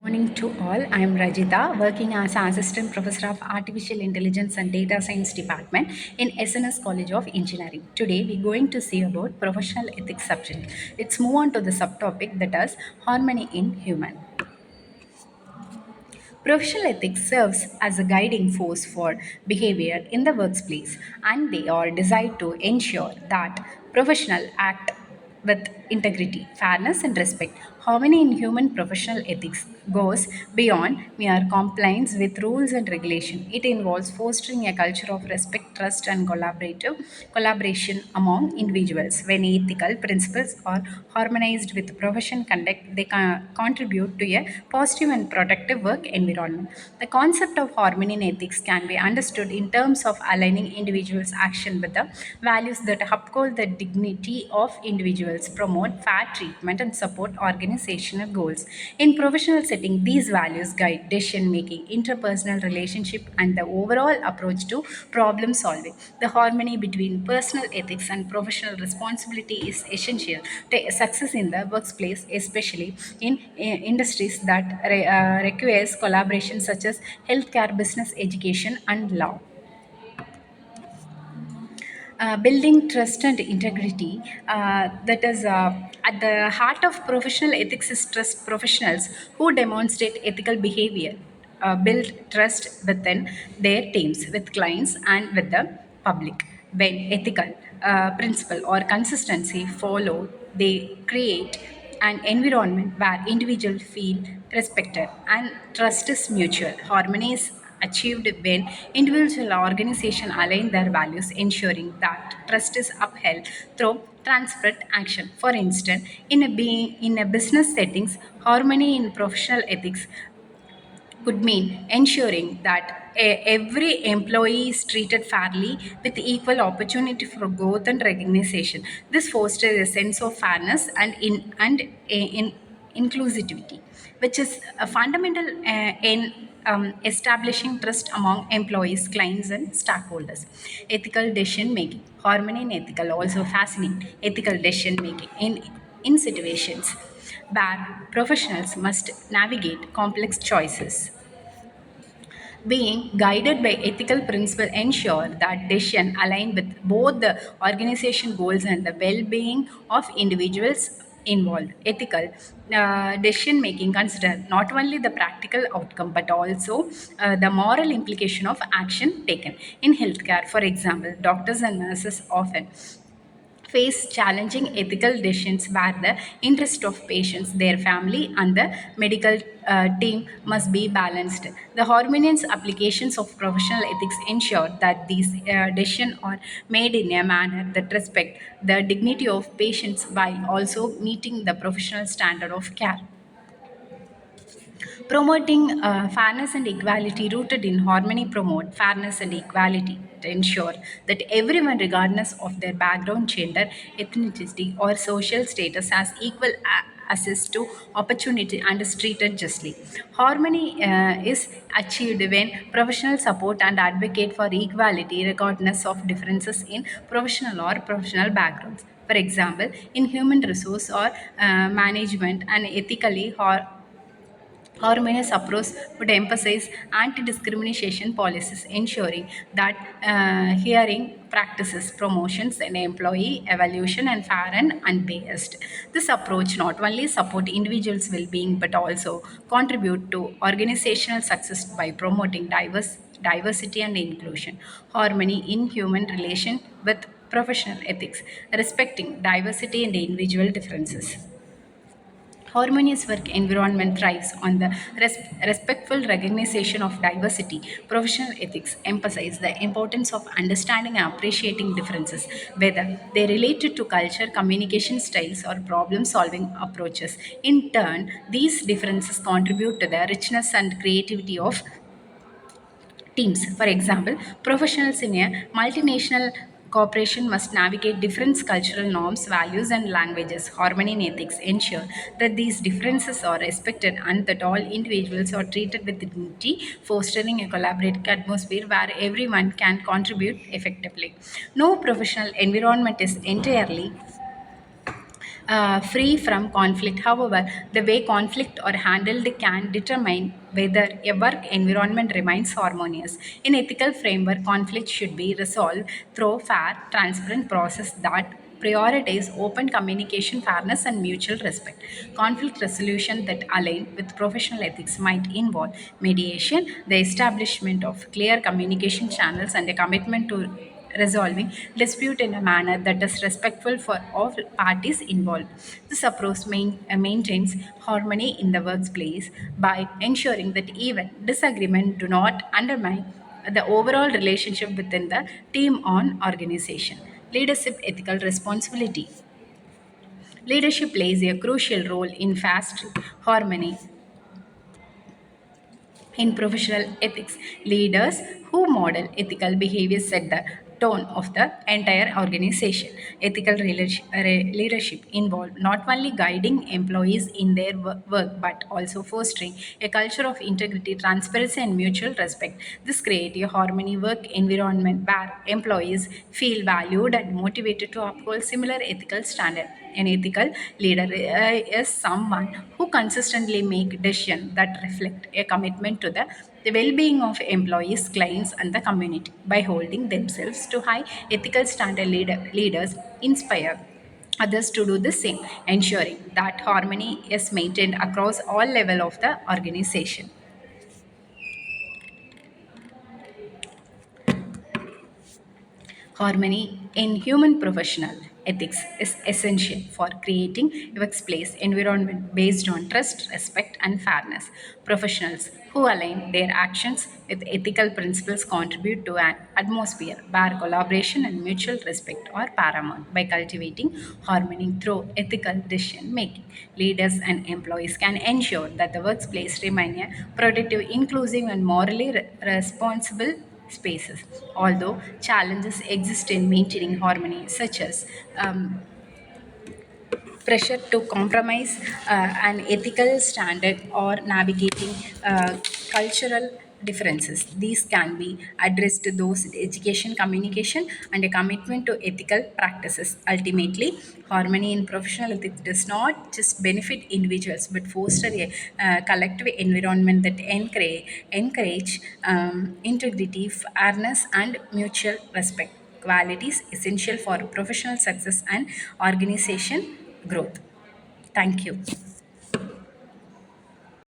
Morning to all. I am Rajita, working as an Assistant Professor of Artificial Intelligence and Data Science Department in SNS College of Engineering. Today, we're going to see about professional ethics subject. Let's move on to the subtopic that is harmony in human. Professional ethics serves as a guiding force for behavior in the workplace, and they are designed to ensure that professionals act with integrity, fairness, and respect. Harmony in human professional ethics goes beyond mere compliance with rules and regulation. It involves fostering a culture of respect, trust, and collaboration among individuals. When ethical principles are harmonized with profession conduct, they contribute to a positive and protective work environment. The concept of harmony in ethics can be understood in terms of aligning individuals' action with the values that uphold the dignity of individuals, promote fair treatment, and support organizational goals. In professional setting, these values guide decision making, interpersonal relationship, and the overall approach to problem solving. The harmony between personal ethics and professional responsibility is essential to success in the workplace, especially in industries that requires collaboration such as healthcare, business, education, and law. Building trust and integrity, that is at the heart of professional ethics is trust. Professionals who demonstrate ethical behavior build trust within their teams, with clients, and with the public. When ethical principle or consistency follow, they create an environment where individuals feel respected and trust is mutual. Harmony is achieved when individuals or organizations align their values, ensuring that trust is upheld through transparent action. For instance, in a business settings, harmony in professional ethics could mean ensuring that every employee is treated fairly with equal opportunity for growth and recognition. This fosters a sense of fairness and in inclusivity, which is a fundamental in establishing trust among employees, clients, and stakeholders. Ethical decision making, harmony in ethical also fascinating. Ethical decision making in situations where professionals must navigate complex choices, being guided by ethical principles ensure that decisions align with both the organization goals and the well-being of individuals involved. Ethical decision making consider not only the practical outcome but also the moral implication of action taken. In healthcare, for example, doctors and nurses often face challenging ethical decisions where the interest of patients, their family, and the medical team must be balanced. The harmonious applications of professional ethics ensure that these decisions are made in a manner that respect the dignity of patients while also meeting the professional standard of care. Promoting fairness and equality rooted in harmony promote fairness and equality to ensure that everyone, regardless of their background, gender, ethnicity, or social status, has equal access to opportunity and is treated justly. Harmony is achieved when professionals support and advocate for equality regardless of differences in professional backgrounds. For example, in human resource or management, and ethically harmonious approach would emphasize anti-discrimination policies, ensuring that hearing practices, promotions, and employee evaluation and fair and unbiased. This approach not only support individuals' well-being but also contribute to organizational success by promoting diversity and inclusion. Harmony in human relation with professional ethics, respecting diversity and individual differences. Harmonious work environment thrives on the respectful recognition of diversity. Professional ethics emphasize the importance of understanding and appreciating differences, whether they related to culture, communication styles, or problem solving approaches. In turn, these differences contribute to the richness and creativity of teams. For example, professionals in a multinational corporation must navigate different cultural norms, values, and languages. Harmony in ethics ensure that these differences are respected and that all individuals are treated with dignity, fostering a collaborative atmosphere where everyone can contribute effectively. No professional environment is entirely free from conflict. However, the way conflict are handled can determine whether a work environment remains harmonious. In ethical framework, conflict should be resolved through fair, transparent process that prioritize open communication, fairness, and mutual respect. Conflict resolution that align with professional ethics might involve mediation, the establishment of clear communication channels, and a commitment to resolving dispute in a manner that is respectful for all parties involved. This approach maintains harmony in the workplace by ensuring that even disagreement do not undermine the overall relationship within the team on organization. Leadership ethical responsibility. Leadership plays a crucial role in fast harmony in professional ethics. Leaders who model ethical behavior set the tone of the entire organization. Ethical leadership involved not only guiding employees in their work but also fostering a culture of integrity, transparency, and mutual respect. This creates a harmony work environment where employees feel valued and motivated to uphold similar ethical standards. An ethical leader is someone who consistently make decisions that reflect a commitment to the well-being of employees, clients, and the community. By holding themselves to high ethical standard, leaders inspire others to do the same, ensuring that harmony is maintained across all levels of the organization. Harmony in human professional ethics is essential for creating a workplace environment based on trust, respect, and fairness. Professionals who align their actions with ethical principles contribute to an atmosphere where collaboration and mutual respect are paramount. By cultivating harmony through ethical decision making, leaders and employees can ensure that the workplace remain a productive, inclusive, and morally responsible spaces. Although challenges exist in maintaining harmony, such as pressure to compromise an ethical standard or navigating cultural differences. These can be addressed to those education, communication, and a commitment to ethical practices. Ultimately, harmony in professional ethics does not just benefit individuals but foster a collective environment that encourage integrity, fairness, and mutual respect, qualities essential for professional success and organization growth. Thank you.